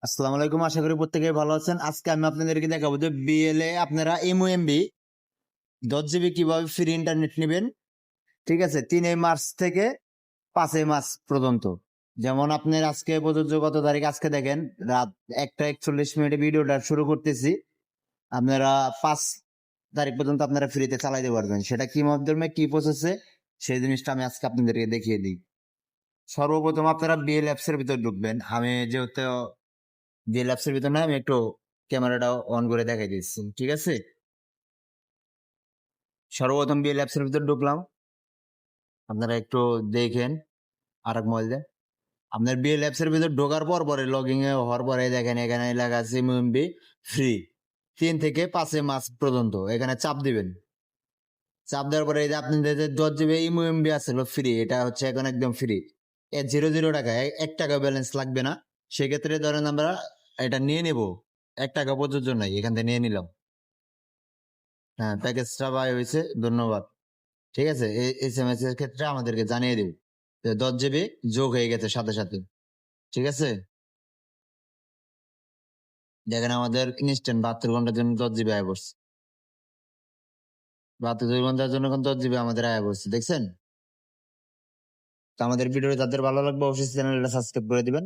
আসসালামু আলাইকুম, আশা করি প্রত্যেকেই ভালো আছেন। আজকে আমি আপনাদেরকে দেখাবো যে বিএলএ আপনারা এমওএমবি 10 জিবি কিভাবে ফ্রি ইন্টারনেট নেবেন। ঠিক আছে, 3 মার্চ থেকে 5 মার্চ পর্যন্ত। যেমন আপনার আজকে প্রযোজ্য কত তারিখ, আজকে দেখেন রাত 1টা 41 মিনিটে ভিডিওটা শুরু করতেছি। আপনারা 5 তারিখ পর্যন্ত আপনারা ফ্রিতে চালাইতে পারবেন। সেটা কি মাধ্যমে, কি প্রসেসে, সেই জিনিসটা আমি আজকে আপনাদেরকে দেখিয়ে দিই। সর্বপ্রথম আপনারা বিএল অ্যাপস এর ভিতর ঢুকবেন। আমি যেহেতু যে ল্যাপসের ভিতর না, আমি একটু ক্যামেরাটা অন করে দেখাই দিচ্ছি। ঠিক আছে, সর্বপ্রথম বিএল ল্যাপসের ভিতর ঢুকলাম। আপনারা একটু দেখেন আর এক মোবাইল দিয়ে। আপনার বিএল ল্যাপসের ভিতর ঢোকার পর পরে লগইন এ হওয়ার পরে দেখেন এখানে লেখা আছে এমএমবি ফ্রি 3 থেকে 5 মার্চ পর্যন্ত। এখানে চাপ দিবেন। চাপ দেওয়ার পরে এই যে আপনাদের যে 10 জিবি এমএমবি আছে ফ্রি, এটা হচ্ছে এখন একদম ফ্রি। 0 টাকা, 1 টাকা ব্যালেন্স লাগবে না। সেক্ষেত্রে ধরেন আমরা এটা নিয়ে নেব, 1 টাকা প্রযোজ্য নাই, এখান থেকে নিয়ে নিলাম। হ্যাঁ, প্যাকেজটা বাই হয়েছে, ধন্যবাদ। ঠিক আছে, এসএমএস এর ক্ষেত্রে আমাদেরকে জানিয়ে দিন যে 10 জিবি যোগ হয়ে গেছে সাথে সাথে। ঠিক আছে, দেখেন আমাদের ইনস্ট্যান্ট 72 ঘন্টার জন্য 10 জিবি আয় পড়ছে। 72 ঘন্টার জন্য 10 জিবি আমাদের আয় পড়ছে, দেখছেন? তো আমাদের ভিডিও যাদের ভালো লাগবে অবশ্যই চ্যানেলটা সাবস্ক্রাইব করে দিবেন।